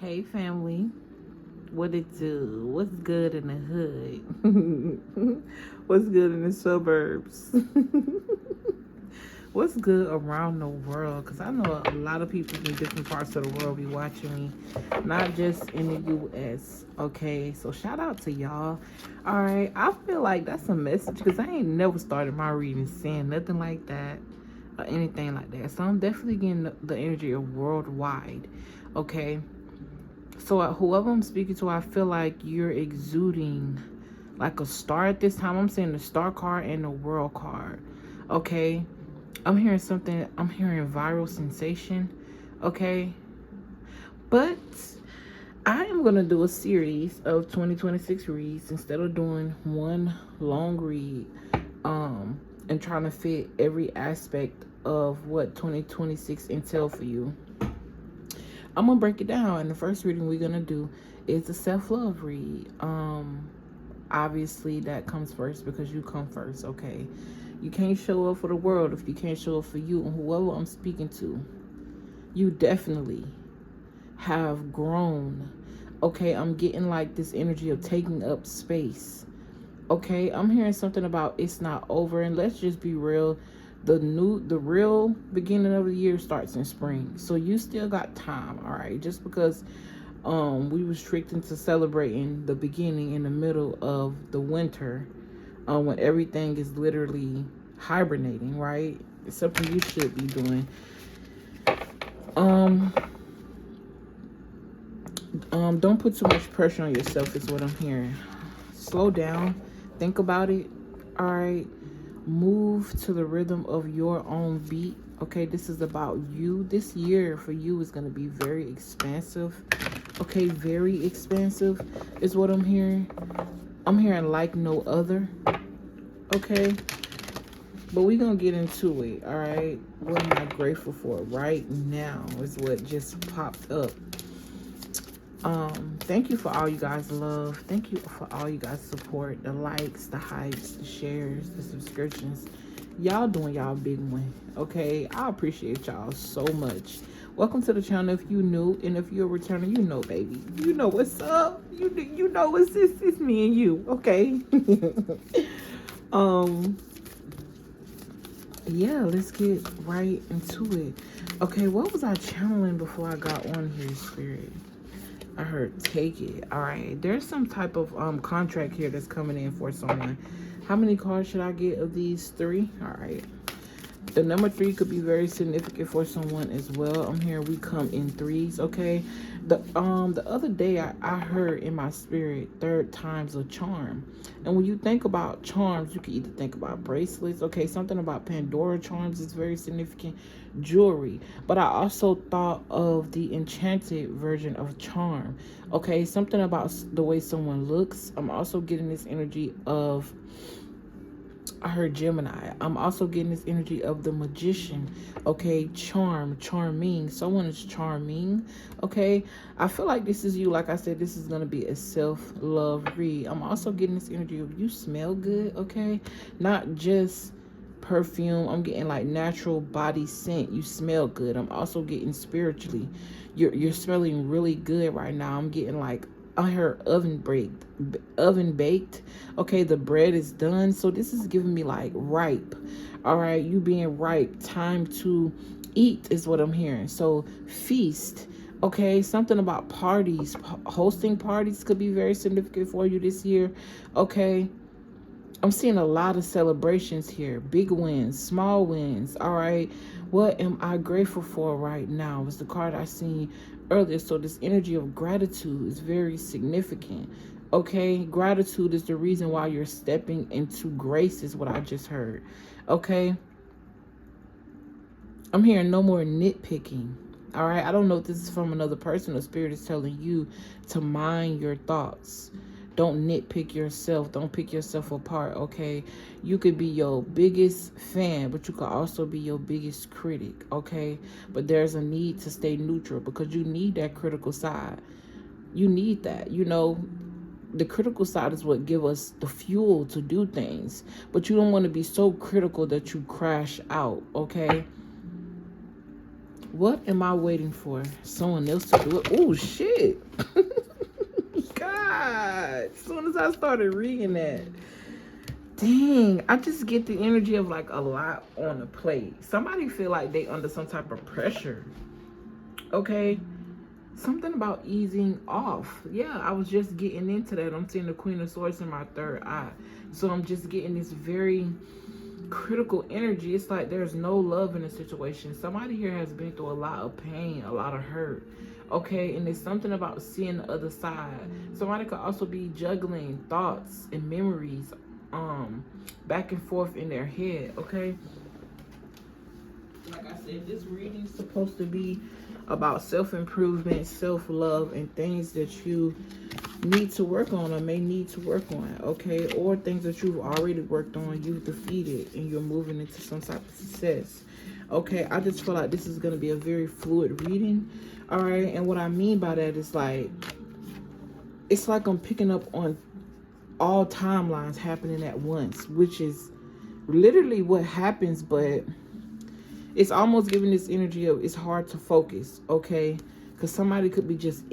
Hey family, what it do? What's good in the hood? What's good in the suburbs? What's good around the world? Because I know a lot of people in different parts of the world be watching me, not just in the US. Okay, so shout out to y'all. All right, I feel like that's a message because I ain't never started my reading saying nothing like that or anything like that. So I'm definitely getting the energy of worldwide. Okay, so whoever I'm speaking to, I feel like you're exuding like a star at this time. I'm saying the star card and the world card. Okay. I'm hearing something. I'm hearing viral sensation. Okay. But I am going to do a series of 2026 reads instead of doing one long read and trying to fit every aspect of what 2026 entail for you. I'm gonna break it down, and the first reading we're gonna do is the self-love read. Obviously that comes first because you come first. Okay, you can't show up for the world if you can't show up for you. And whoever I'm speaking to, you definitely have grown. Okay, I'm getting like this energy of taking up space. Okay, I'm hearing something about it's not over, and let's just be real. The real beginning of the year starts in spring, so you still got time. All right, just because we was tricked into celebrating the beginning in the middle of the winter, when everything is literally hibernating, right? It's something you should be doing. Don't put too much pressure on yourself is what I'm hearing. Slow down, think about it. All right, move to the rhythm of your own beat. Okay, this is about you. This year for you is going to be very expansive. Okay, very expansive is what I'm hearing. I'm hearing like no other. Okay, but we're going to get into it. All right, what am I grateful for right now is what just popped up. Thank you for all you guys love. Thank you for all you guys support, the likes, the hypes, the shares, the subscriptions. Y'all doing y'all big one. Okay, I appreciate y'all so much. Welcome to the channel if you new, and if you're a returner, you know, baby, you know what's up. You know what's this. It's me and you. Okay. Yeah, let's get right into it. Okay, what was I channeling before I got on here, Spirit? I heard take it. All right, there's some type of contract here that's coming in for someone. How many cards should I get of these? 3. All right, the number 3 could be very significant for someone as well. I'm hearing we come in 3s. Okay, the other day I heard in my spirit 3rd time's a charm. And when you think about charms, you can either think about bracelets. Okay, something about Pandora charms is very significant. Jewelry, but I also thought of the enchanted version of charm. Okay, something about the way someone looks. I'm also getting this energy of, I heard Gemini. I'm also getting this energy of the magician. Okay, charming. Someone is charming. Okay, I feel like this is you. Like I said, this is going to be a self-love read. I'm also getting this energy of you smell good. Okay, not just perfume. I'm getting like natural body scent. You smell good. I'm also getting spiritually. You're smelling really good right now. I'm getting like, I heard oven baked. Okay, the bread is done. So this is giving me like ripe. All right, you being ripe. Time to eat is what I'm hearing. So feast. Okay, something about parties. Hosting parties could be very significant for you this year. Okay, I'm seeing a lot of celebrations here. Big wins, small wins. All right, what am I grateful for right now? Was the card I seen earlier. So this energy of gratitude is very significant. Okay, gratitude is the reason why you're stepping into grace is what I just heard. Okay, I'm hearing no more nitpicking. All right, I don't know if this is from another person or spirit is telling you to mind your thoughts. Don't nitpick yourself. Don't pick yourself apart, okay? You could be your biggest fan, but you could also be your biggest critic, okay? But there's a need to stay neutral because you need that critical side. You need that. You know, the critical side is what gives us the fuel to do things. But you don't want to be so critical that you crash out, okay? What am I waiting for? Someone else to do it? Oh, shit. God. As soon as I started reading that, dang, I just get the energy of like a lot on the plate. Somebody feel like they under some type of pressure. Okay? Something about easing off. Yeah, I was just getting into that. I'm seeing the Queen of Swords in my third eye. So I'm just getting this very critical energy. It's like there's no love in the situation. Somebody here has been through a lot of pain, a lot of hurt. Okay, and there's something about seeing the other side. Somebody could also be juggling thoughts and memories back and forth in their head. Okay, like I said, this reading's supposed to be about self-improvement, self-love, and things that you need to work on or may need to work on, okay? Or things that you've already worked on, you've defeated, and you're moving into some type of success. Okay, I just feel like this is going to be a very fluid reading, all right? And what I mean by that is like, it's like I'm picking up on all timelines happening at once, which is literally what happens, but it's almost giving this energy of it's hard to focus, okay? Because somebody could be just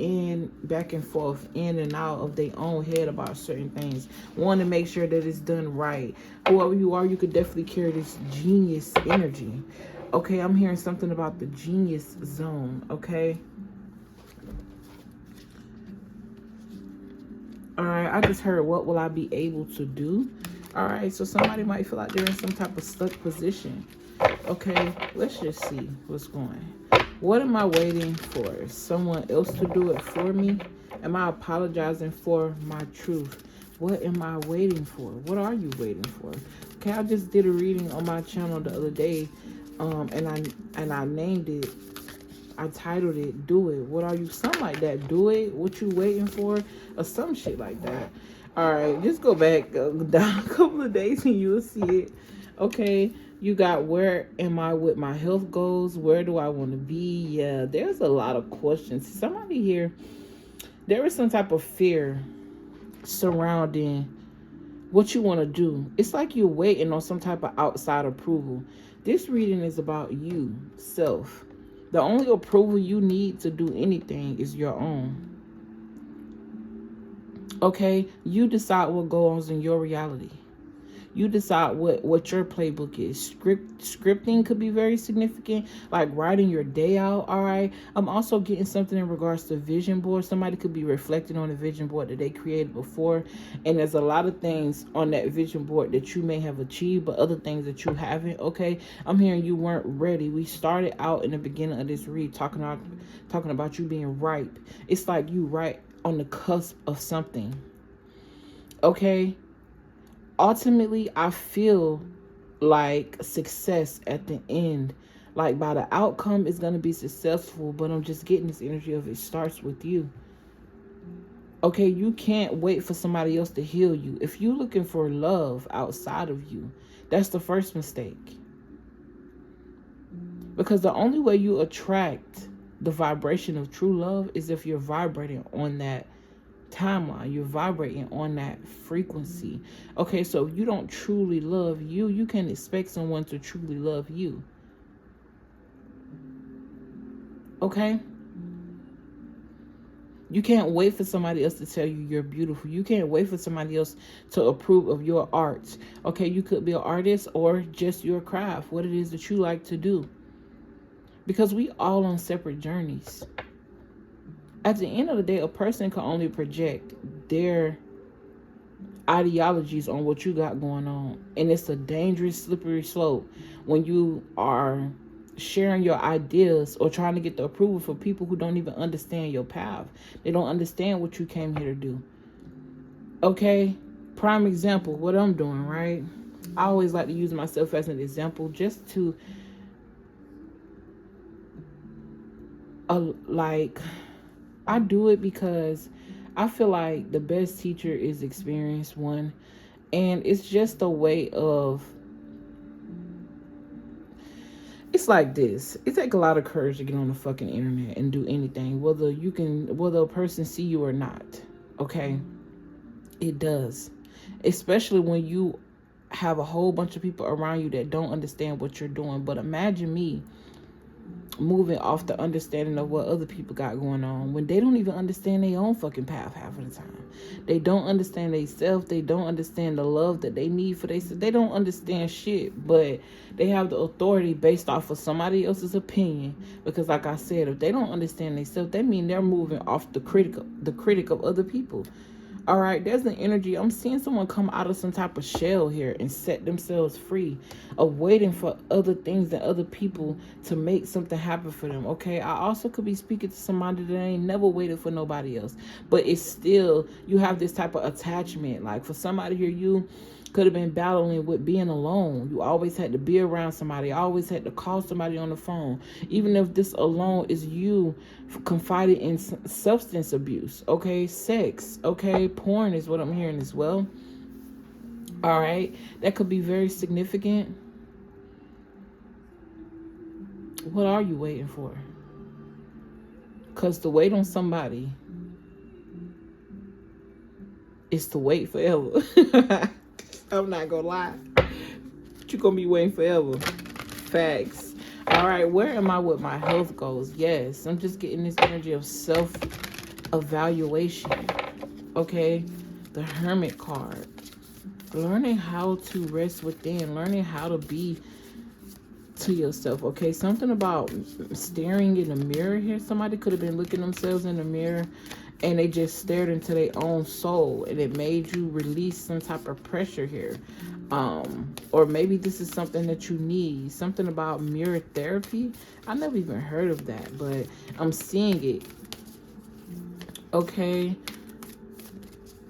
back and forth, in and out of their own head about certain things. Want to make sure that it's done right. Whoever you are, you could definitely carry this genius energy. Okay, I'm hearing something about the genius zone, okay? All right, I just heard, what will I be able to do? All right, so somebody might feel like they're in some type of stuck position. Okay, let's just see what's going. What am I waiting for? Someone else to do it for me? Am I apologizing for my truth? What am I waiting for? What are you waiting for? Okay, I just did a reading on my channel the other day, and I named it. I titled it, "Do It." What are you? Something like that. Do it. What you waiting for? Or some shit like that. All right, just go back down a couple of days and you'll see it. Okay. You got, where am I with my health goals? Where do I want to be? Yeah, there's a lot of questions. Somebody here, there is some type of fear surrounding what you want to do. It's like you're waiting on some type of outside approval. This reading is about you, self. The only approval you need to do anything is your own. Okay? You decide what goes in your reality. You decide what your playbook is. Scripting could be very significant, like writing your day out, all right? I'm also getting something in regards to vision board. Somebody could be reflecting on a vision board that they created before, and there's a lot of things on that vision board that you may have achieved, but other things that you haven't, okay? I'm hearing you weren't ready. We started out in the beginning of this read talking about you being ripe. It's like you right on the cusp of something, okay? Ultimately, I feel like success at the end, like by the outcome is going to be successful, but I'm just getting this energy of it starts with you. Okay, you can't wait for somebody else to heal you. If you're looking for love outside of you, that's the first mistake. Because the only way you attract the vibration of true love is if you're vibrating on that timeline, you're vibrating on that frequency. Okay, so if you don't truly love you, you can expect someone to truly love you. Okay, you can't wait for somebody else to tell you you're beautiful. You can't wait for somebody else to approve of your art. Okay, you could be an artist or just your craft, what it is that you like to do, because we all on separate journeys. At the end of the day, a person can only project their ideologies on what you got going on. And it's a dangerous, slippery slope when you are sharing your ideas or trying to get the approval for people who don't even understand your path. They don't understand what you came here to do. Okay? Prime example, what I'm doing, right? I always like to use myself as an example just to, I do it because I feel like the best teacher is experienced one. And it's just a way of, it's like this. It takes a lot of courage to get on the fucking internet and do anything, whether a person see you or not. Okay? It does. Especially when you have a whole bunch of people around you that don't understand what you're doing. But imagine me moving off the understanding of what other people got going on when they don't even understand their own fucking path half of the time. They don't understand themselves. They don't understand the love that they need for themselves. They don't understand shit, but they have the authority based off of somebody else's opinion. Because like I said, if they don't understand themselves, that means they're moving off the critic of other people. All right, there's an energy. I'm seeing someone come out of some type of shell here and set themselves free of waiting for other things and other people to make something happen for them. Okay, I also could be speaking to somebody that ain't never waited for nobody else, but it's still, you have this type of attachment. Like for somebody here, you could have been battling with being alone. You always had to be around somebody, always had to call somebody on the phone, even if this alone is you confiding in substance abuse, okay, sex, okay, porn is what I'm hearing as well. All right, that could be very significant. What are you waiting for? Because to wait on somebody is to wait forever. I'm not gonna lie. But you're gonna be waiting forever. Facts. All right, where am I with my health goals? Yes, I'm just getting this energy of self-evaluation. Okay, the Hermit card. Learning how to rest within. Learning how to be to yourself. Okay, something about staring in the mirror here. Somebody could have been looking themselves in the mirror and they just stared into their own soul, and it made you release some type of pressure here. Or maybe this is something that you need. Something about mirror therapy. I never even heard of that, but I'm seeing it. Okay.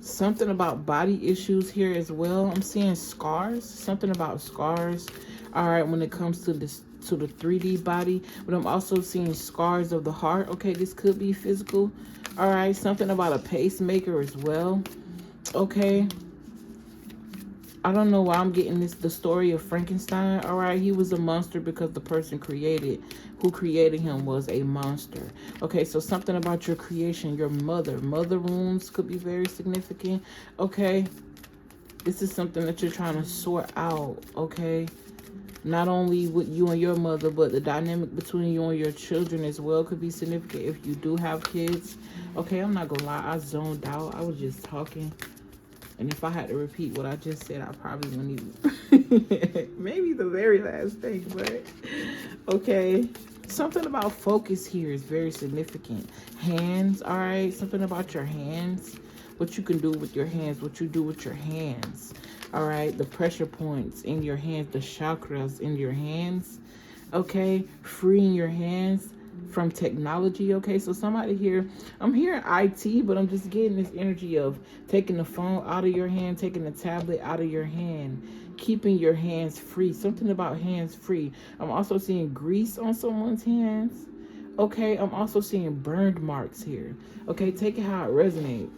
Something about body issues here as well. I'm seeing scars. Something about scars. All right, when it comes to this, to the 3D body, but I'm also seeing scars of the heart. Okay, this could be physical. All right, something about a pacemaker as well. Okay, I don't know why I'm getting this, the story of Frankenstein. All right, he was a monster because the person who created him was a monster. Okay, so something about your creation, your mother wounds could be very significant. Okay, this is something that you're trying to sort out. Okay, not only with you and your mother, but the dynamic between you and your children as well could be significant if you do have kids. Okay, I'm not gonna lie, I zoned out. I was just talking, and if I had to repeat what I just said, I probably wouldn't even maybe the very last thing. But okay, something about focus here is very significant. Hands. All right, something about your hands, what you can do with your hands, what you do with your hands. All right, the pressure points in your hands, the chakras in your hands. Okay, freeing your hands from technology. Okay, so somebody here, I'm hearing IT, but I'm just getting this energy of taking the phone out of your hand, taking the tablet out of your hand, keeping your hands free. Something about hands free. I'm also seeing grease on someone's hands. Okay, I'm also seeing burned marks here. Okay, take it how it resonates.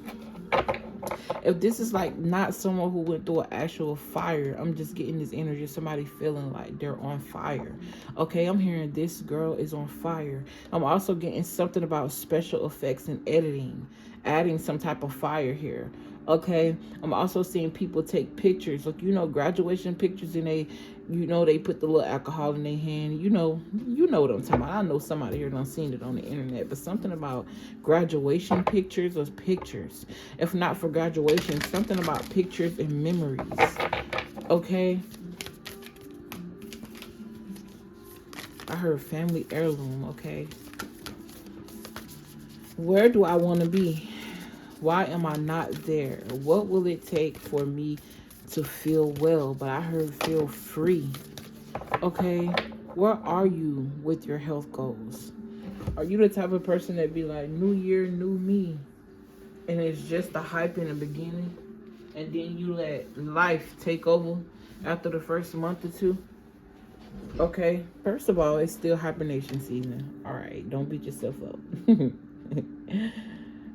If this is like not someone who went through an actual fire, I'm just getting this energy of somebody feeling like they're on fire. Okay, I'm hearing this girl is on fire. I'm also getting something about special effects and editing, adding some type of fire here. Okay, I'm also seeing people take pictures, like, you know, graduation pictures, and they, you know, they put the little alcohol in their hand. You know what I'm talking about. I know somebody here done seen it on the internet, but something about graduation pictures or pictures. If not for graduation, something about pictures and memories. Okay. I heard family heirloom. Okay. Where do I want to be? Why am I not there? What will it take for me to feel well? But I heard feel free. Okay, where are you with your health goals? Are you the type of person that be like, new year, new me, and it's just the hype in the beginning, and then you let life take over after the first month or two? Okay, first of all, it's still hibernation season. All right, don't beat yourself up.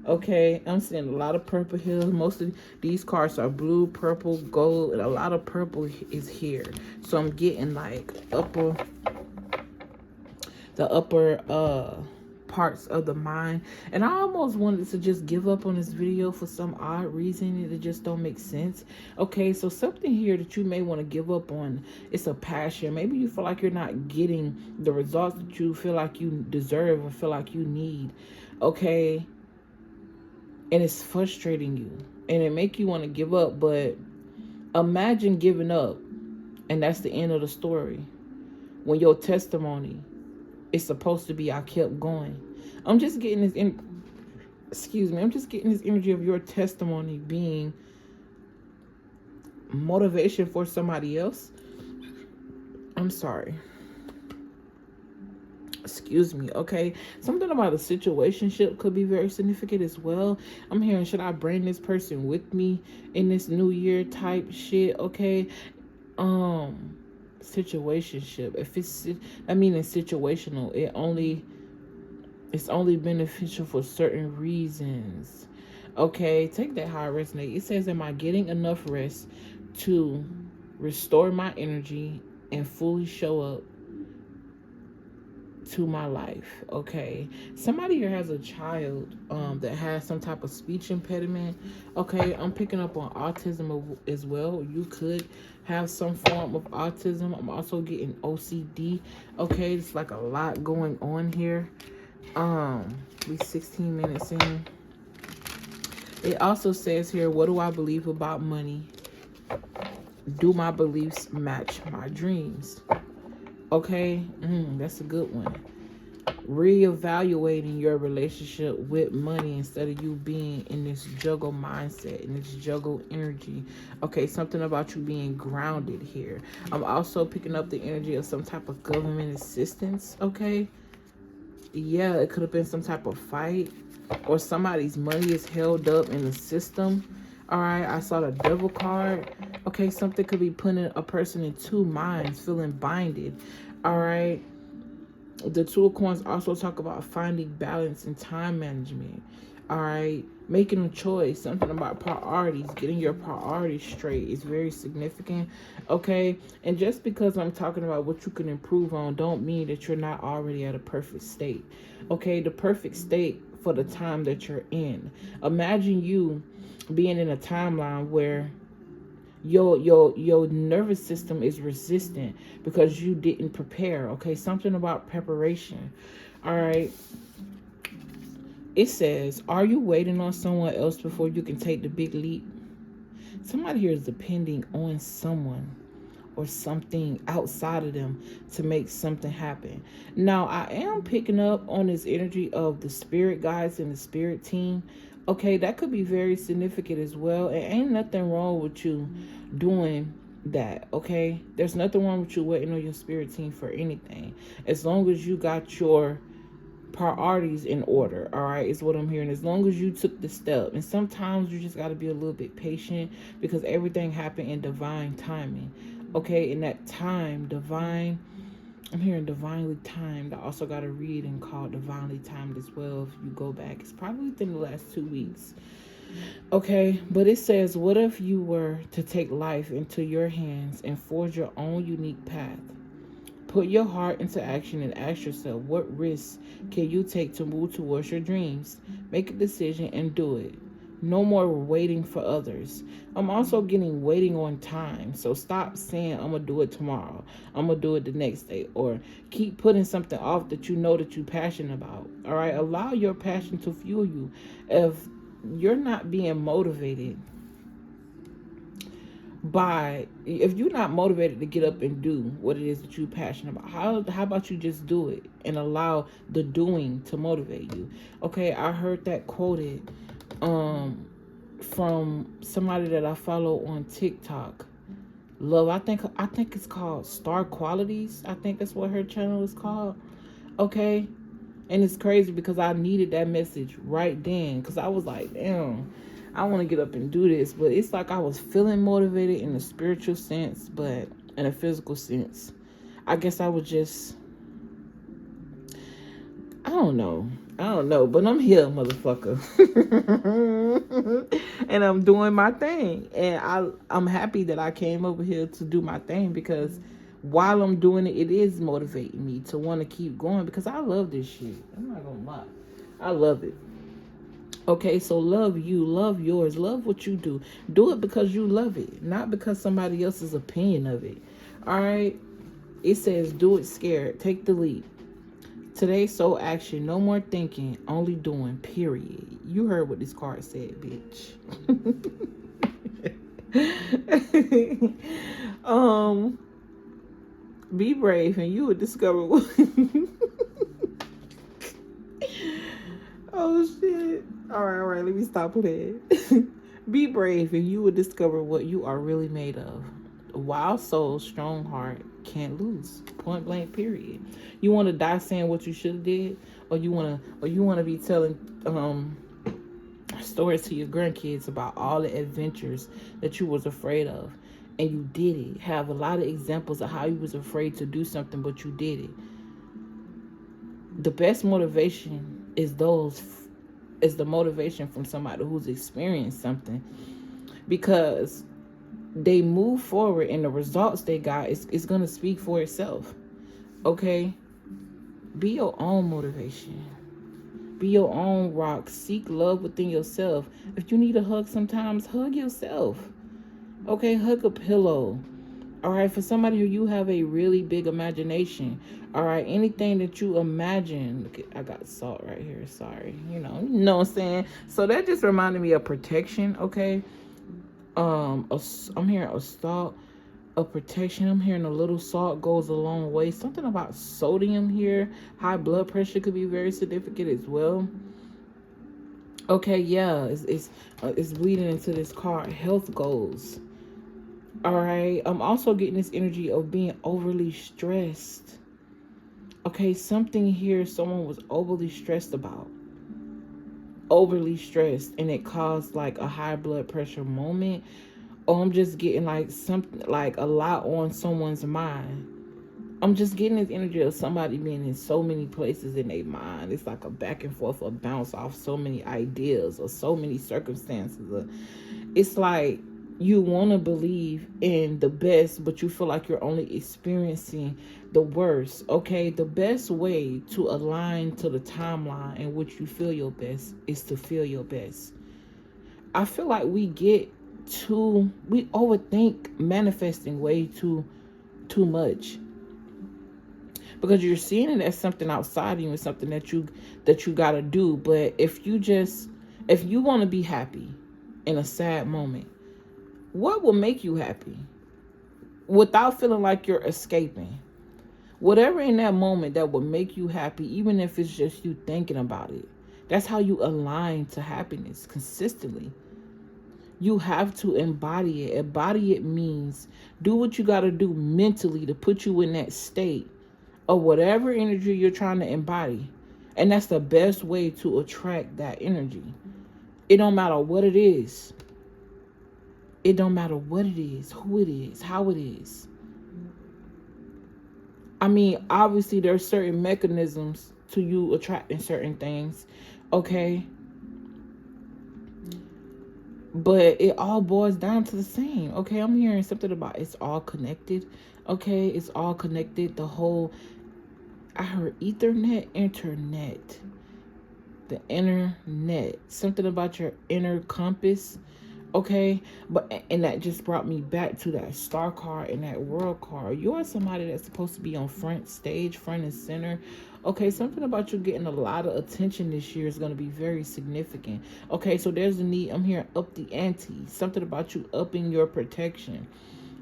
Okay, I'm seeing a lot of purple here. Most of these cards are blue, purple, gold, and a lot of purple is here. So I'm getting like the upper parts of the mind. And I almost wanted to just give up on this video for some odd reason. It just don't make sense. Okay, so something here that you may want to give up on, it's a passion. Maybe you feel like you're not getting the results that you feel like you deserve or feel like you need. Okay, and it's frustrating you and it make you want to give up. But imagine giving up and that's the end of the story, when your testimony is supposed to be, I kept going. I'm just getting this I'm just getting this energy of your testimony being motivation for somebody else. I'm sorry. Excuse me. Okay, something about a situationship could be very significant as well. I'm hearing, should I bring this person with me in this new year type shit? Okay, situationship. If it's, I mean, it's situational. It's only beneficial for certain reasons. Okay, take that how it resonates. It says, am I getting enough rest to restore my energy and fully show up to my life? Okay, somebody here has a child that has some type of speech impediment. Okay, I'm picking up on autism as well. You could have some form of autism. I'm also getting OCD. Okay, it's like a lot going on here. We 16 minutes in. It also says here, what do I believe about money? Do my beliefs match my dreams? Okay, that's a good one. Reevaluating your relationship with money instead of you being in this juggle mindset, in this juggle energy. Okay, something about you being grounded here. I'm also picking up the energy of some type of government assistance. Okay, yeah, it could have been some type of fight, or somebody's money is held up in the system. All right, I saw the devil card. Okay, something could be putting a person in two minds, feeling binded. All right, the Two of Coins also talk about finding balance and time management. All right, making a choice, something about priorities, getting your priorities straight is very significant. Okay, and just because I'm talking about what you can improve on, don't mean that you're not already at a perfect state. Okay, the perfect state for the time that you're in. Imagine you being in a timeline where your nervous system is resistant because you didn't prepare. Okay, something about preparation. All right, it says, are you waiting on someone else before you can take the big leap? Somebody here is depending on someone or something outside of them to make something happen. Now, I am picking up on this energy of the spirit guides and the spirit team. Okay, that could be very significant as well. And ain't nothing wrong with you doing that. Okay, there's nothing wrong with you waiting on your spirit team for anything, as long as you got your priorities in order. All right, is what I'm hearing. As long as you took the step. And sometimes you just got to be a little bit patient, because everything happened in divine timing. Okay, in that time, divine, I'm hearing divinely timed. I also got a reading called Divinely Timed as well. If you go back, it's probably within the last 2 weeks. Okay, but it says, what if you were to take life into your hands and forge your own unique path? Put your heart into action and ask yourself, what risks can you take to move towards your dreams? Make a decision and do it. No more waiting for others. I'm also getting waiting on time. So stop saying, I'm going to do it tomorrow, I'm going to do it the next day, or keep putting something off that you know that you're passionate about. All right, allow your passion to fuel you. If you're not being motivated if you're not motivated to get up and do what it is that you're passionate about, how about you just do it and allow the doing to motivate you? Okay, I heard that quoted from somebody that I follow on TikTok. Love, I think it's called Star Qualities. I think that's what her channel is called. Okay, and it's crazy because I needed that message right then, because I was like, damn, I want to get up and do this. But it's like I was feeling motivated in a spiritual sense, but in a physical sense, I guess I was just, I don't know, but I'm here, motherfucker. And I'm doing my thing. And I'm happy that I came over here to do my thing, because while I'm doing it, it is motivating me to want to keep going because I love this shit. I'm not gonna lie. I love it. Okay, so love you, love yours, love what you do. Do it because you love it, not because somebody else's opinion of it. All right? It says, do it scared. Take the leap. Today's soul action. No more thinking, only doing, period. You heard what this card said, bitch. Be brave and you will discover what... Oh, shit. All right. Let me stop playing. Be brave and you will discover what you are really made of. Wild soul, strong heart, can't lose. Point blank, period. You want to die saying what you should have did, or you want to be telling stories to your grandkids about all the adventures that you was afraid of, and you did it. Have a lot of examples of how you was afraid to do something, but you did it. The best motivation is the motivation from somebody who's experienced something, because they move forward and the results they got is going to speak for itself. Okay? Be your own motivation. Be your own rock. Seek love within yourself. If you need a hug sometimes, hug yourself. Okay? Hug a pillow. All right? For somebody who you have a really big imagination. All right? Anything that you imagine. Look, I got salt right here. Sorry. You know what I'm saying? So that just reminded me of protection. Okay? I'm hearing a salt of protection. I'm hearing a little salt goes a long way. Something about sodium here. High blood pressure could be very significant as well. Okay, yeah, it's bleeding into this card. Health goals. All right. I'm also getting this energy of being overly stressed. Okay, something here someone was overly stressed about. Overly stressed, and it caused like a high blood pressure moment. Or I'm just getting like something, like a lot on someone's mind. I'm just getting this energy of somebody being in so many places in their mind. It's like a back and forth, a bounce off so many ideas or so many circumstances. It's like you want to believe in the best, but you feel like you're only experiencing the worst. Okay, the best way to align to the timeline in which you feel your best is to feel your best. I feel like we overthink manifesting way too much, because you're seeing it as something outside of you and something that you gotta do. But if you want to be happy in a sad moment, what will make you happy without feeling like you're escaping? Whatever in that moment that will make you happy, even if it's just you thinking about it, that's how you align to happiness consistently. You have to embody it. Embody it means do what you got to do mentally to put you in that state of whatever energy you're trying to embody. And that's the best way to attract that energy. It don't matter what it is. It don't matter what it is, who it is, how it is. I mean, obviously there's certain mechanisms to you attracting certain things. Okay? But it all boils down to the same. Okay, I'm hearing something about it's all connected. Okay, it's all connected. I heard Ethernet, internet. The internet. Something about your inner compass. Okay, and that just brought me back to that star card and that world card. You're somebody that's supposed to be on front stage, front and center. Okay, something about you getting a lot of attention this year is going to be very significant. Okay, so there's a need. I'm hearing up the ante. Something about you upping your protection.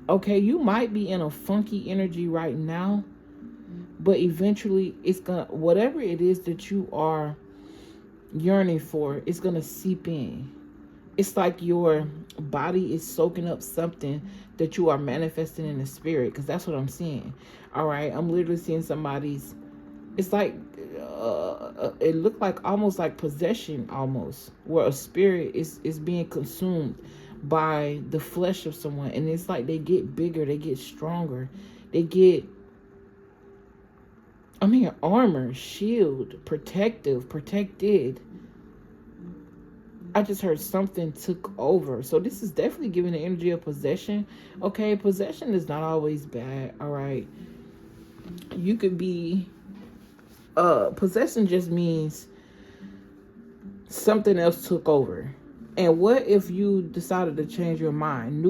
Okay, you might be in a funky energy right now, but eventually it's going to, whatever it is that you are yearning for, it's going to seep in. It's like your body is soaking up something that you are manifesting in the spirit, because that's what I'm seeing. All right, I'm literally seeing somebody's, it's like, it looked like almost like possession, almost, where a spirit is being consumed by the flesh of someone. And it's like they get bigger, they get stronger, they get, I'm hearing armor, shield, protected. I just heard something took over. So this is definitely giving the energy of possession. Okay, possession is not always bad. All right. You could be possession just means something else took over. And what if you decided to change your mind?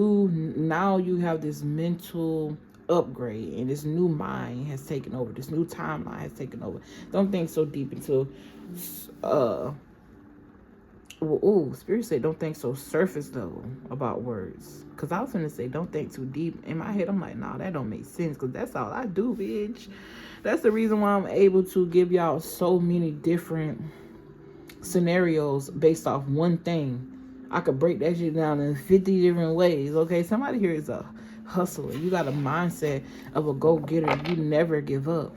Now you have this mental upgrade, and this new mind has taken over. This new timeline has taken over. Don't think so deep into Spirit said don't think so surface level about words. Because I was going to say don't think too deep. In my head, I'm like, nah, that don't make sense. Because that's all I do, bitch. That's the reason why I'm able to give y'all so many different scenarios based off one thing. I could break that shit down in 50 different ways. Okay, somebody here is a hustler. You got a mindset of a go-getter. You never give up.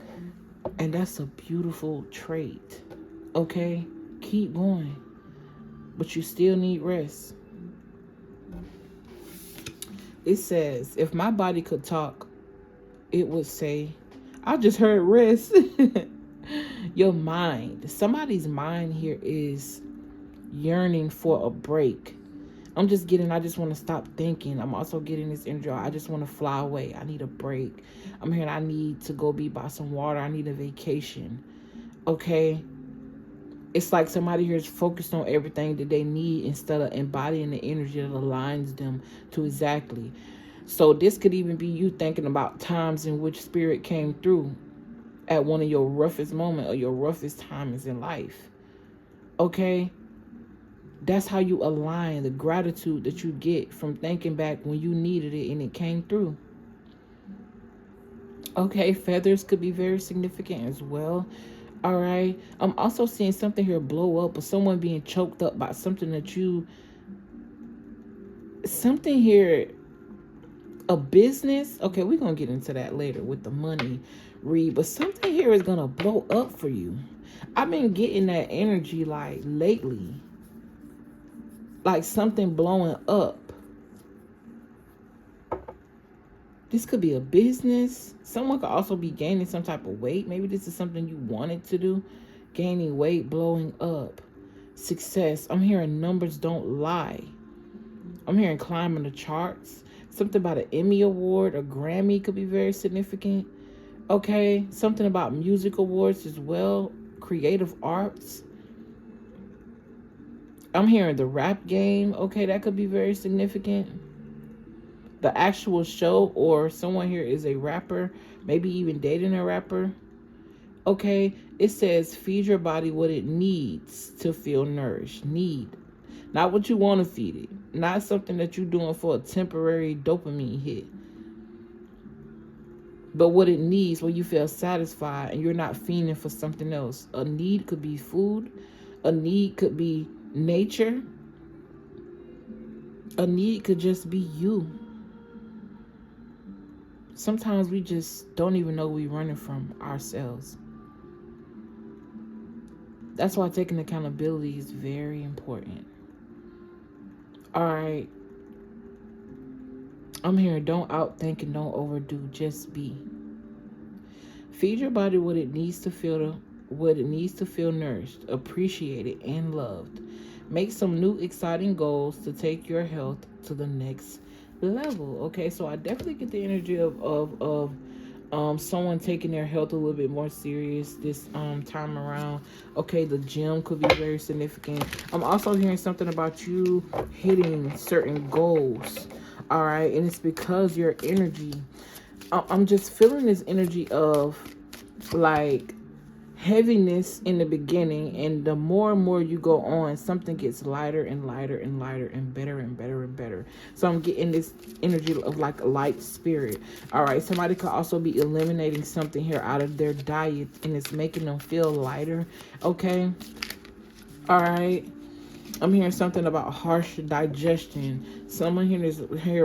And that's a beautiful trait. Okay, keep going. But you still need rest. It says, if my body could talk, it would say, I just heard rest. Your mind. Somebody's mind here is yearning for a break. I just want to stop thinking. I'm also getting this energy. I just want to fly away. I need a break. I'm hearing I need to go be by some water. I need a vacation. Okay? It's like somebody here is focused on everything that they need instead of embodying the energy that aligns them to exactly. So this could even be you thinking about times in which spirit came through at one of your roughest moments or your roughest times in life. Okay? That's how you align the gratitude that you get from thinking back when you needed it and it came through. Okay, feathers could be very significant as well. All right. I'm also seeing something here blow up or someone being choked up by something something here, a business. Okay, we're going to get into that later with the money read, but something here is going to blow up for you. I've been getting that energy like lately, like something blowing up. This could be a business. Someone could also be gaining some type of weight. Maybe this is something you wanted to do. Gaining weight, blowing up. Success. I'm hearing numbers don't lie. I'm hearing climbing the charts. Something about an Emmy award or Grammy could be very significant. Okay. Something about music awards as well. Creative arts. I'm hearing the rap game. Okay, that could be very significant. The actual show, or someone here is a rapper, maybe even dating a rapper. Okay, it says feed your body what it needs to feel nourished. Need. Not what you want to feed it. Not something that you're doing for a temporary dopamine hit. But what it needs when you feel satisfied and you're not fiending for something else. A need could be food. A need could be nature. A need could just be you. Sometimes we just don't even know we're running from ourselves. That's why taking accountability is very important. All right. I'm hearing don't outthink and don't overdo. Just be. Feed your body what it needs to feel nourished, appreciated, and loved. Make some new exciting goals to take your health to the next level. Okay, so I definitely get the energy of someone taking their health a little bit more serious this time around. Okay, the gym could be very significant. I'm also hearing something about you hitting certain goals. All right, and it's because your energy. I'm just feeling this energy of like heaviness in the beginning, and the more and more you go on, something gets lighter and lighter and lighter and better and better and better. So I'm getting this energy of like a light spirit. All right, somebody could also be eliminating something here out of their diet, and it's making them feel lighter. Okay, all right. I'm hearing something about harsh digestion. Someone here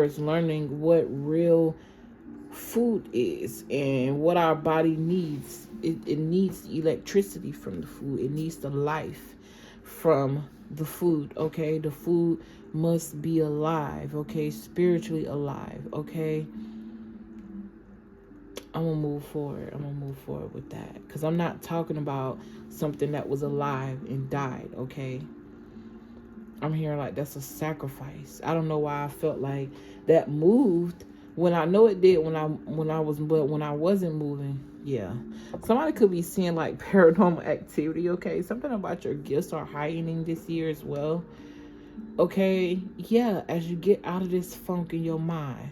is learning what real food is and what our body needs. It needs electricity from the food. It needs the life from the food. Okay, the food must be alive. Okay, spiritually alive. Okay, I'm gonna move forward with that, because I'm not talking about something that was alive and died. Okay, I'm hearing like that's a sacrifice. I don't know why I felt like that moved when I know it did when I wasn't moving. Yeah. Somebody could be seeing like paranormal activity, okay? Something about your gifts are heightening this year as well. Okay? Yeah, as you get out of this funk in your mind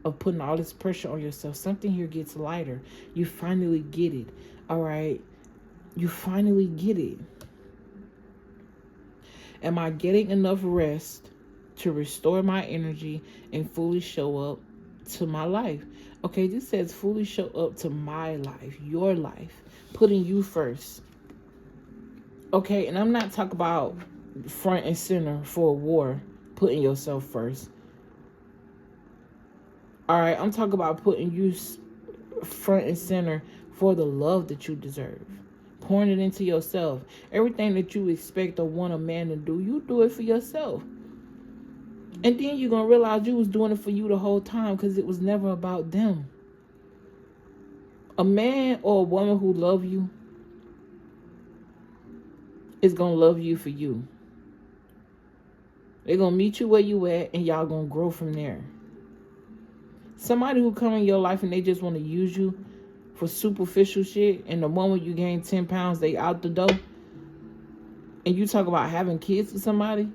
of putting all this pressure on yourself, something here gets lighter. You finally get it. All right? You finally get it. Am I getting enough rest to restore my energy and fully show up to my life? Okay, this says fully show up to my life, your life, putting you first. Okay, and I'm not talking about front and center for a war, putting yourself first. All right, I'm talking about putting you front and center for the love that you deserve. Pouring it into yourself. Everything that you expect or want a man to do, you do it for yourself. And then you're going to realize you was doing it for you the whole time because it was never about them. A man or a woman who love you is going to love you for you. They're going to meet you where you at and y'all going to grow from there. Somebody who come in your life and they just want to use you for superficial shit, and the moment you gain 10 pounds, they out the door. And you talk about having kids with somebody.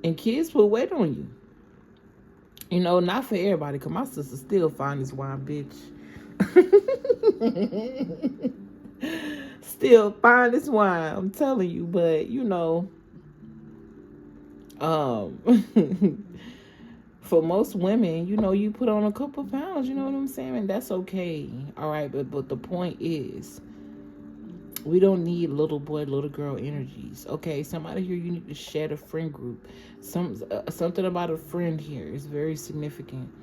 And kids put weight on you. You know, not for everybody, because my sister still fine as wine, bitch. Still fine as wine, I'm telling you. But, you know, for most women, you know, you put on a couple pounds, you know what I'm saying? And that's okay. All right. But the point is, we don't need little boy, little girl energies. Okay. Somebody here, you need to shed a friend group. Something about a friend here is very significant.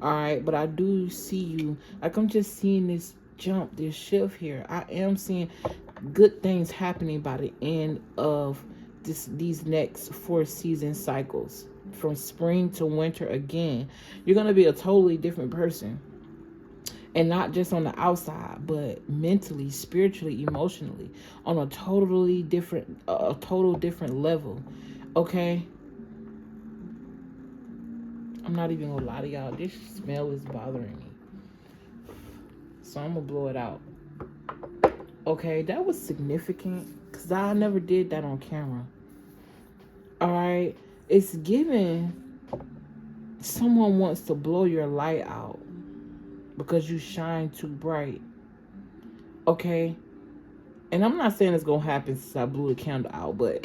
All right. But I do see you. Like, I'm just seeing this jump, this shift here. I am seeing good things happening by the end of these next 4 season cycles. From spring to winter again, you're going to be a totally different person. And not just on the outside, but mentally, spiritually, emotionally, on a total different level. Okay? I'm not even going to lie to y'all. This smell is bothering me. So I'm going to blow it out. Okay, that was significant because I never did that on camera. All right? It's given someone wants to blow your light out because you shine too bright. Okay? And I'm not saying it's going to happen since I blew the candle out, but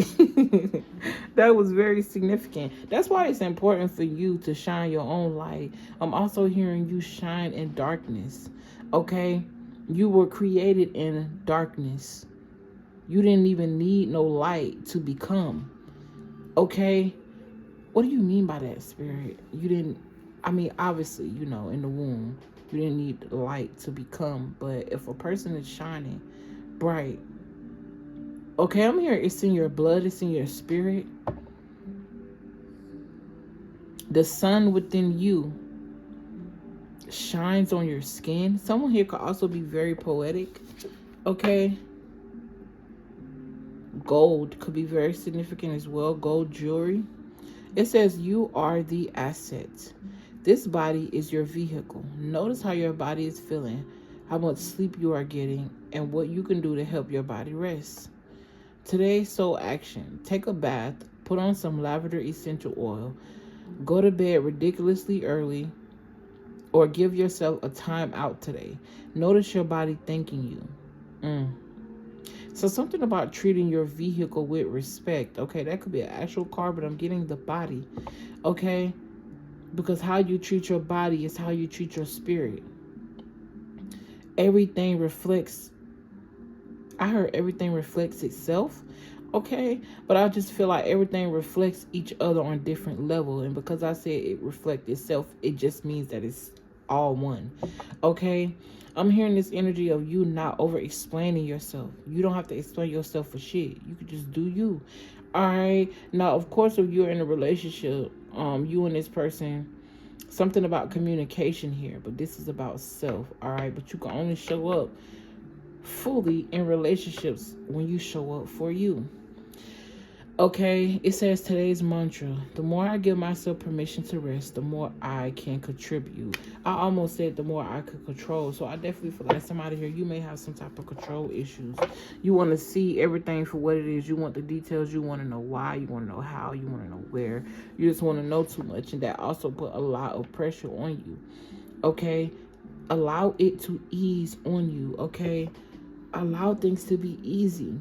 that was very significant. That's why it's important for you to shine your own light. I'm also hearing you shine in darkness. Okay? You were created in darkness. You didn't even need no light to become. Okay? What do you mean by that, Spirit? You didn't, I mean, obviously, you know, in the womb, you didn't need light to become. But if a person is shining bright, okay, I'm here, it's in your blood, it's in your spirit. The sun within you shines on your skin. Someone here could also be very poetic, okay? Gold could be very significant as well, gold jewelry. It says you are the asset. This body is your vehicle. Notice how your body is feeling, how much sleep you are getting, and what you can do to help your body rest. Today's soul action. Take a bath, put on some lavender essential oil, go to bed ridiculously early, or give yourself a time out today. Notice your body thanking you. So something about treating your vehicle with respect. Okay, that could be an actual car, but I'm getting the body. Okay? Because how you treat your body is how you treat your spirit. Everything reflects, I heard everything reflects itself. Okay? But I just feel like everything reflects each other on different level. And because I said it reflects itself, it just means that it's all one. Okay? I'm hearing this energy of you not over explaining yourself. You don't have to explain yourself for shit. You could just do you. All right. Now, of course, if you're in a relationship, you and this person, something about communication here, but this is about self. All right. But you can only show up fully in relationships when you show up for you. Okay, it says today's mantra: the more I give myself permission to rest, the more I can contribute. I almost said the more I could control. So I definitely feel like somebody here, you may have some type of control issues. You want to see everything for what it is. You want the details. You want to know why. You want to know how. You want to know where. You just want to know too much. And that also put a lot of pressure on you. Okay? Allow it to ease on you. Okay? Allow things to be easy.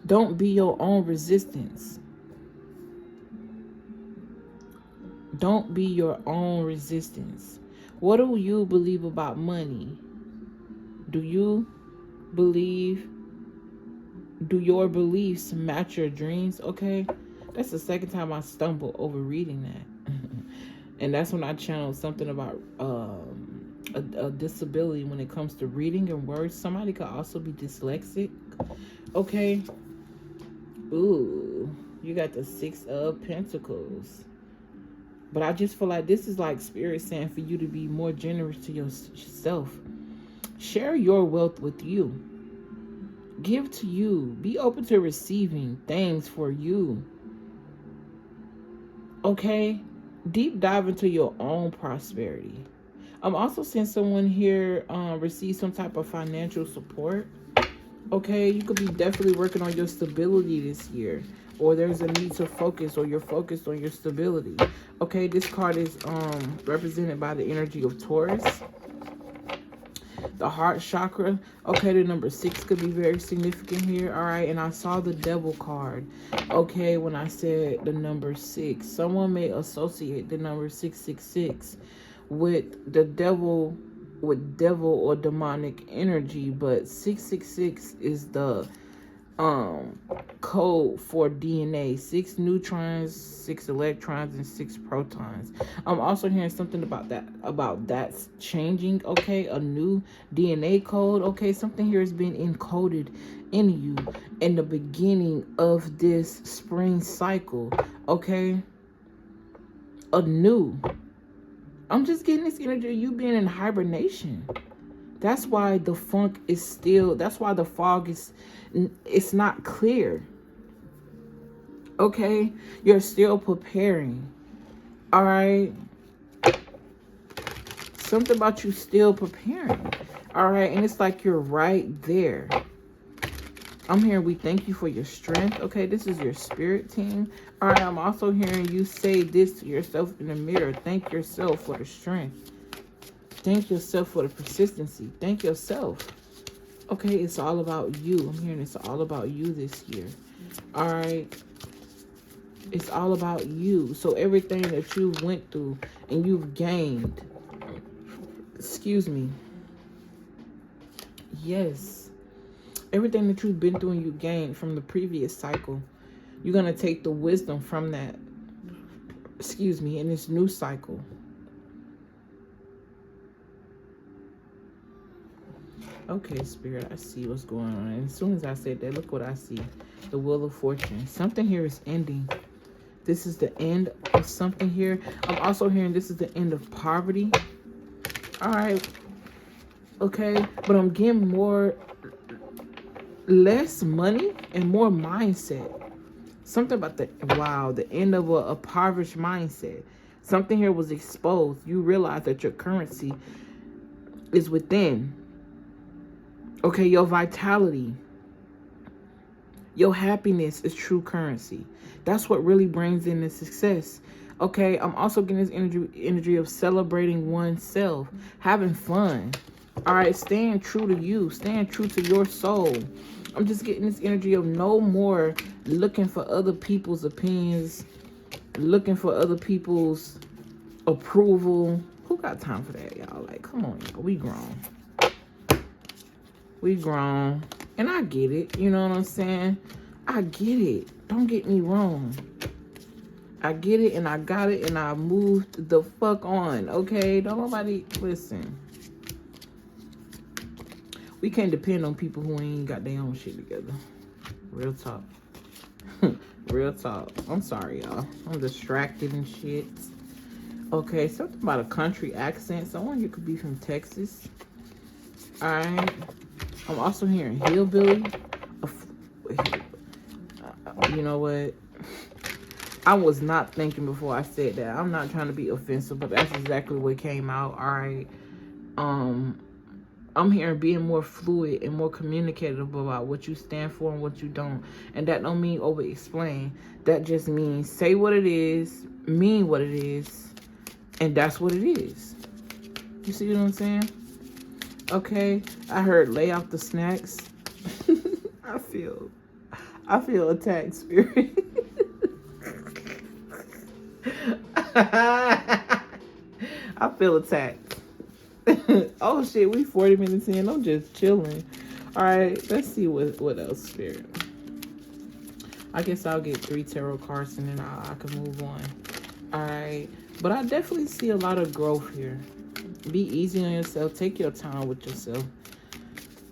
Don't be your own resistance. Don't be your own resistance. What do you believe about money? Do you believe, do your beliefs match your dreams? Okay, that's the second time I stumbled over reading that. And that's when I channeled something about a disability when it comes to reading and words. Somebody could also be dyslexic. Okay. Ooh, you got the 6 of Pentacles. But I just feel like this is like Spirit saying for you to be more generous to yourself. Share your wealth with you. Give to you. Be open to receiving things for you. Okay? Deep dive into your own prosperity. I'm also seeing someone here receive some type of financial support. Okay, you could be definitely working on your stability this year, or there's a need to focus, or you're focused on your stability. Okay, this card is represented by the energy of Taurus, the heart chakra. Okay, the number 6 could be very significant here. All right, and I saw the devil card. Okay, when I said the number 6, someone may associate the number 666 with the devil, with devil or demonic energy, but 666 is the code for DNA. 6 neutrons, 6 electrons, and 6 protons. I'm also hearing something about that's changing. Okay, a new DNA code. Okay, something here is being encoded in you in the beginning of this spring cycle. Okay, I'm just getting this energy of you being in hibernation. That's why the funk is still, that's why the fog is, it's not clear. Okay? You're still preparing. All right? Something about you still preparing. All right? And it's like you're right there. I'm hearing we thank you for your strength. Okay, this is your spirit team. All right, I'm also hearing you say this to yourself in the mirror. Thank yourself for the strength. Thank yourself for the persistency. Thank yourself. Okay, it's all about you. I'm hearing it's all about you this year. All right. It's all about you. So everything that you went through and you've gained. Excuse me. Yes. Everything that you've been through and you gained from the previous cycle, you're going to take the wisdom from that, in this new cycle. Okay, Spirit, I see what's going on. And as soon as I said that, look what I see. The Wheel of Fortune. Something here is ending. This is the end of something here. I'm also hearing this is the end of poverty. All right. Okay. But I'm getting less money and more mindset. Something about the end of a impoverished mindset. Something here was exposed. You realize that your currency is within. Okay, your vitality, your happiness is true currency. That's what really brings in the success. Okay, I'm also getting this energy of celebrating oneself, having fun. All right, staying true to you, staying true to your soul. I'm just getting this energy of no more looking for other people's opinions, looking for other people's approval. Who got time for that, y'all? Like, come on, y'all. We grown. We grown. And I get it. You know what I'm saying? I get it. Don't get me wrong. I get it and I got it and I moved the fuck on. Okay? Don't nobody listen. We can't depend on people who ain't got their own shit together. Real talk. Real talk. I'm sorry, y'all. I'm distracted and shit. Okay, something about a country accent. Someone here could be from Texas. Alright. I'm also hearing hillbilly. You know what? I was not thinking before I said that. I'm not trying to be offensive, but that's exactly what came out. All right. I'm hearing being more fluid and more communicative about what you stand for and what you don't. And that don't mean over explain. That just means say what it is, mean what it is, and that's what it is. You see what I'm saying? Okay. I heard lay out the snacks. I feel attacked, spirit. I feel attacked. Oh shit, we 40 minutes in. I'm just chilling. All right, let's see what else, spirit. I guess I'll get 3 tarot cards and then I can move on. All right, but I definitely see a lot of growth here. Be easy on yourself. Take your time with yourself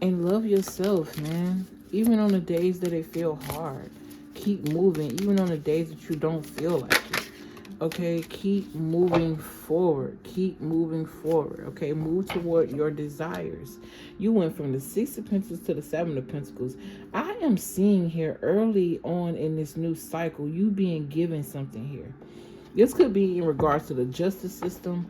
and love yourself, man. Even on the days that it feel hard, keep moving. Even on the days that you don't feel like it. Okay, keep moving forward. Keep moving forward. Okay, move toward your desires. You went from the 6 of Pentacles to the 7 of Pentacles. I am seeing here early on in this new cycle, you being given something here. This could be in regards to the justice system.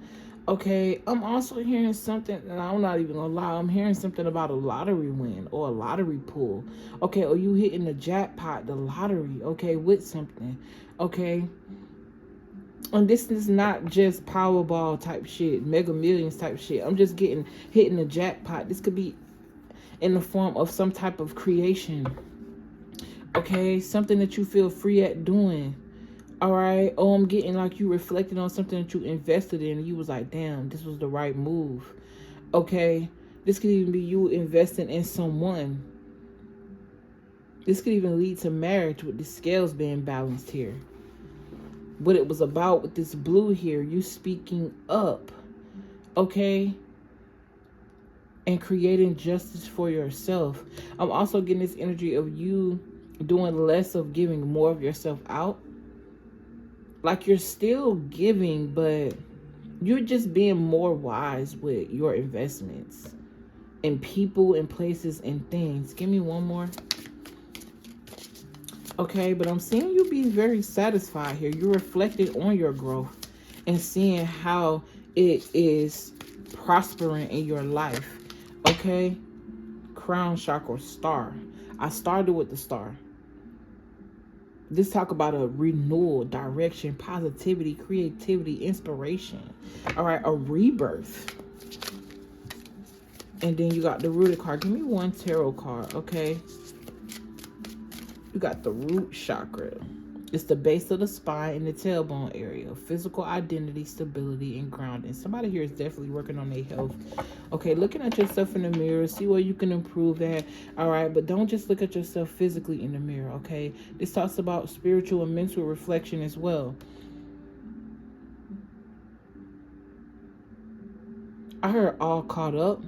Okay, I'm also hearing something, and I'm not even gonna lie, I'm hearing something about a lottery win or a lottery pull. Okay, or you hitting the jackpot, the lottery, okay, with something. Okay. And this is not just Powerball type shit, Mega Millions type shit. I'm just hitting the jackpot. This could be in the form of some type of creation. Okay, something that you feel free at doing. All right. Oh, I'm getting like you reflecting on something that you invested in and you was like, damn, this was the right move. Okay. This could even be you investing in someone. This could even lead to marriage with the scales being balanced here. What it was about with this blue here, you speaking up, okay, and creating justice for yourself. I'm also getting this energy of you doing less of giving, more of yourself out. Like you're still giving, but you're just being more wise with your investments in people and places and things. Give me one more. Okay, but I'm seeing you be very satisfied here. You're reflecting on your growth and seeing how it is prospering in your life. Okay, crown chakra, star. I started with the star. This talk about a renewal, direction, positivity, creativity, inspiration. All right, a rebirth. And then you got the rooted card. Give me one tarot card, okay? You got the root chakra. It's the base of the spine and the tailbone area. Physical identity, stability, and grounding. Somebody here is definitely working on their health. Okay, looking at yourself in the mirror. See where you can improve at. All right, but don't just look at yourself physically in the mirror, okay? This talks about spiritual and mental reflection as well. I heard all caught up.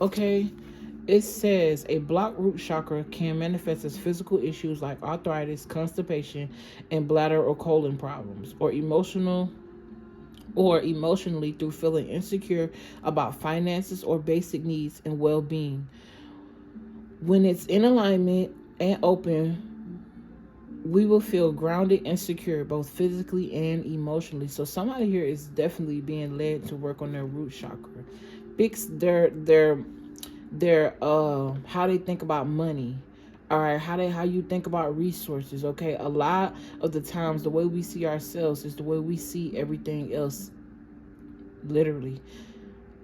Okay. It says a blocked root chakra can manifest as physical issues like arthritis, constipation, and bladder or colon problems, or emotionally through feeling insecure about finances or basic needs and well-being. When it's in alignment and open, we will feel grounded and secure both physically and emotionally. So somebody here is definitely being led to work on their root chakra. Fix their how they think about money. All right, how you think about resources. Okay, a lot of the times the way we see ourselves is the way we see everything else, literally.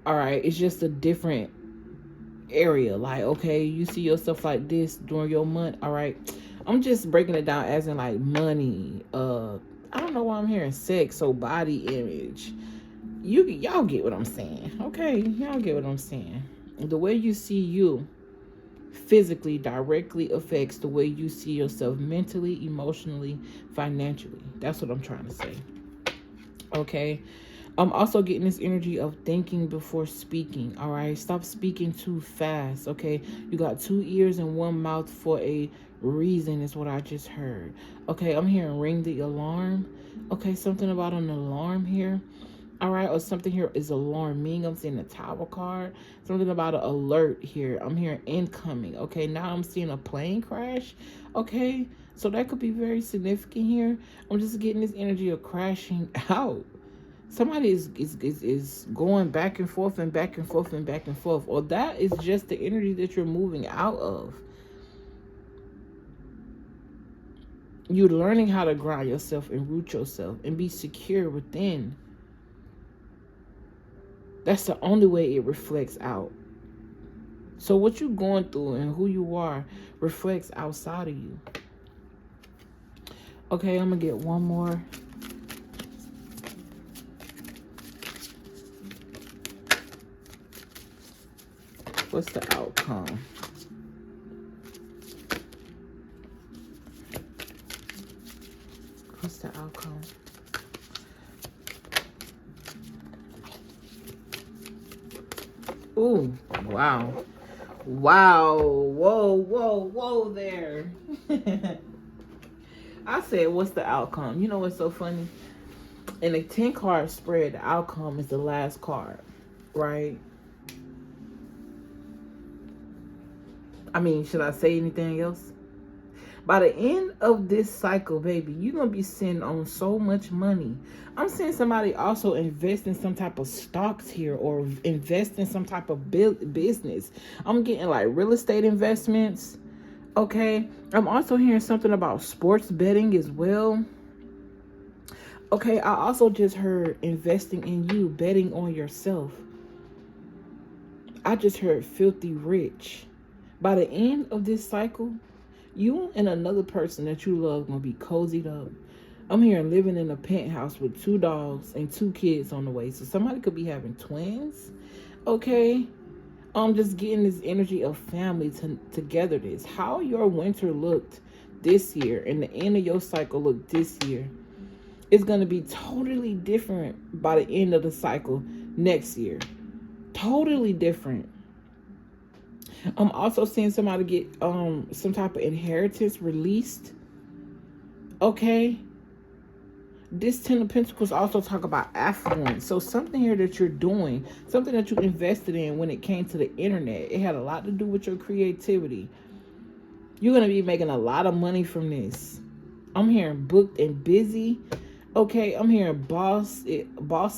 All right, it's just a different area. Like, okay, you see yourself like this during your month. All right, I'm just breaking it down as in like money, I don't know why I'm hearing sex, so body image. Y'all get what I'm saying. Okay, y'all get what I'm saying. The way you see you physically directly affects the way you see yourself mentally, emotionally, financially. That's what I'm trying to say. Okay. I'm also getting this energy of thinking before speaking. All right. Stop speaking too fast. Okay. You got 2 ears and 1 mouth for a reason is what I just heard. Okay. I'm hearing ring the alarm. Okay. Something about an alarm here. All right, or something here is alarming. I'm seeing a tower card. Something about an alert here. I'm hearing incoming. Okay, now I'm seeing a plane crash. Okay, So that could be very significant here. I'm just getting this energy of crashing out. Somebody is going back and forth and back and forth and back and forth. Or that is just the energy that you're moving out of. You're learning how to ground yourself and root yourself and be secure within. That's the only way it reflects out. So what you're going through and who you are reflects outside of you. Okay, I'm going to get one more. What's the outcome? What's the outcome? Ooh, wow. Wow. Whoa there. I said, what's the outcome? You know what's so funny? In a 10 card spread, the outcome is the last card, right? I mean, should I say anything else? By the end of this cycle, baby, you're going to be sitting on so much money. I'm seeing somebody also invest in some type of stocks here or invest in some type of business. I'm getting like real estate investments. Okay. I'm also hearing something about sports betting as well. Okay. I also just heard investing in you, betting on yourself. I just heard filthy rich. By the end of this cycle, you and another person that you love gonna be cozied up. I'm hearing living in a penthouse with 2 dogs and 2 kids on the way. So somebody could be having twins. Okay. I'm just getting this energy of family togetherness. How your winter looked this year and the end of your cycle looked this year is gonna be totally different by the end of the cycle next year. Totally different. I'm also seeing somebody get some type of inheritance released. Okay. This 10 of Pentacles also talk about affluence. So something here that you're doing, something that you invested in when it came to the internet, it had a lot to do with your creativity. You're going to be making a lot of money from this. I'm hearing booked and busy. Okay. I'm hearing boss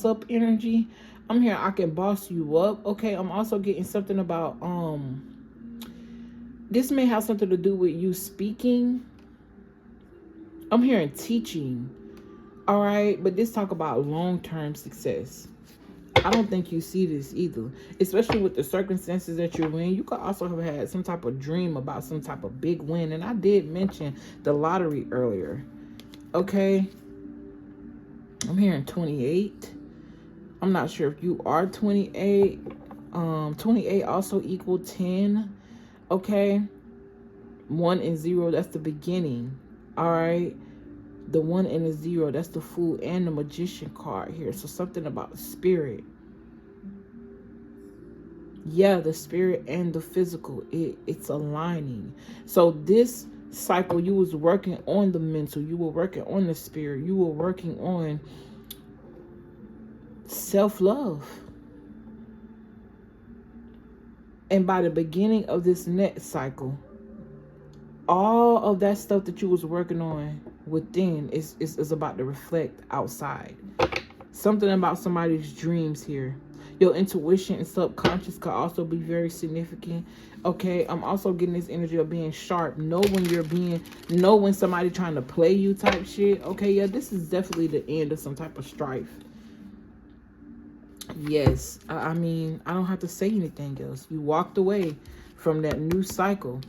up energy. I'm hearing I can boss you up. Okay. I'm also getting something about, this may have something to do with you speaking. I'm hearing teaching. All right. But this talk about long-term success. I don't think you see this either. Especially with the circumstances that you're in. You could also have had some type of dream about some type of big win. And I did mention the lottery earlier. Okay. I'm hearing 28. I'm not sure if you are 28. 28 also equal 10. Okay. 1 and 0, that's the beginning. All right. The 1 and the 0, that's the Fool and the Magician card here. So something about spirit. Yeah, the spirit and the physical, it's aligning. So this cycle, you was working on the mental, you were working on the spirit, you were working on self-love. And by the beginning of this next cycle, all of that stuff that you was working on within is about to reflect outside. Something about somebody's dreams here. Your intuition and subconscious could also be very significant. Okay, I'm also getting this energy of being sharp. Know when somebody trying to play you type shit. Okay, yeah, this is definitely the end of some type of strife. Yes, I mean, I don't have to say anything else. You walked away from that new cycle.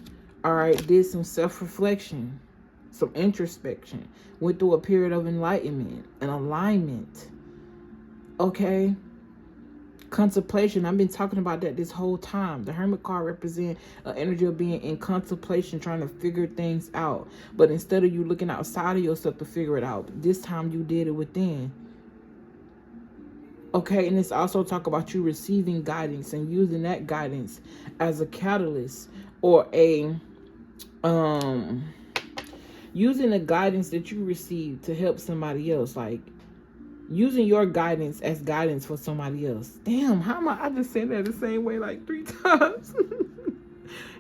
All right, did some self-reflection, some introspection, went through a period of enlightenment and alignment. Okay, contemplation. I've been talking about that this whole time. The Hermit card represents an energy of being in contemplation, trying to figure things out. But instead of you looking outside of yourself to figure it out, this time you did it within. Okay, and it's also talk about you receiving guidance and using that guidance as a catalyst or using the guidance that you receive to help somebody else, like using your guidance as guidance for somebody else. Damn, how am I just said that the same way like 3 times.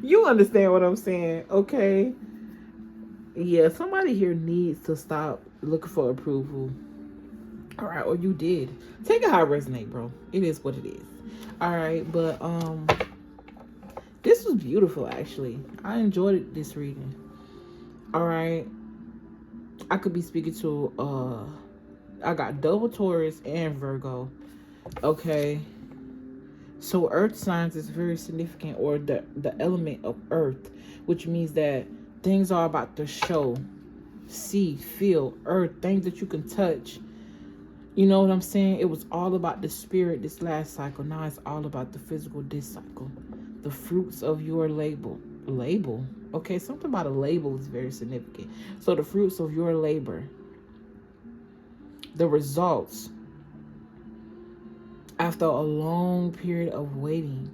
You understand what I'm saying, okay? Yeah, somebody here needs to stop looking for approval. All right, or you did. Take it how it resonate, bro. It is what it is. All right, but this was beautiful, actually. I enjoyed this reading. All right, I could be speaking to I got double Taurus and Virgo. Okay, so earth signs is very significant, or the element of earth, which means that things are about to show, see, feel, earth, things that you can touch. You know what I'm saying? It was all about the spirit this last cycle. Now it's all about the physical this cycle. The fruits of your label. Okay, something about a label is very significant. So the fruits of your labor. The results after a long period of waiting.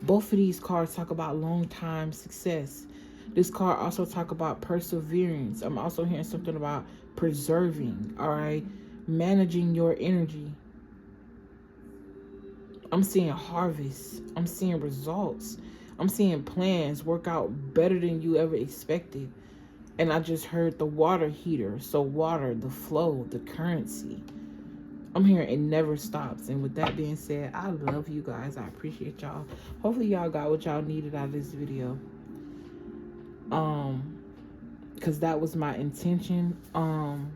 Both of these cards talk about long time success. This card also talk about perseverance. I'm also hearing something about preserving, all right? Managing your energy. I'm seeing harvest. I'm seeing results. I'm seeing plans work out better than you ever expected. And I just heard the water heater. So water, the flow, the currency. I'm hearing it never stops. And with that being said, I love you guys. I appreciate y'all. Hopefully y'all got what y'all needed out of this video. Because that was my intention. And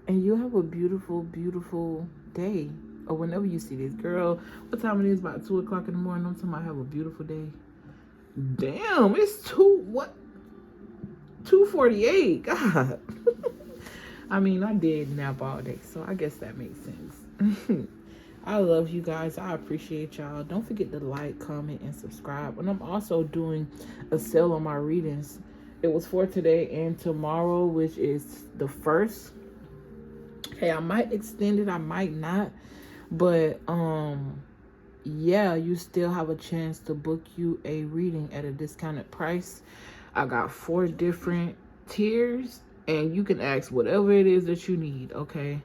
you have a beautiful, beautiful day. Or whenever you see this. Girl, what time it is? About 2 o'clock in the morning. I'm talking about have a beautiful day. Damn, it's 2:48. God. I mean, I did nap all day, so I guess that makes sense. I love you guys. I appreciate y'all. Don't forget to like, comment, and subscribe. And I'm also doing a sale on my readings. It was for today and tomorrow, which is the 1st. Okay, I might extend it, I might not. But yeah, you still have a chance to book you a reading at a discounted price. I got 4 different tiers, and you can ask whatever it is that you need, okay?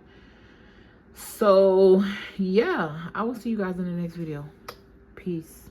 So yeah, I will see you guys in the next video. Peace.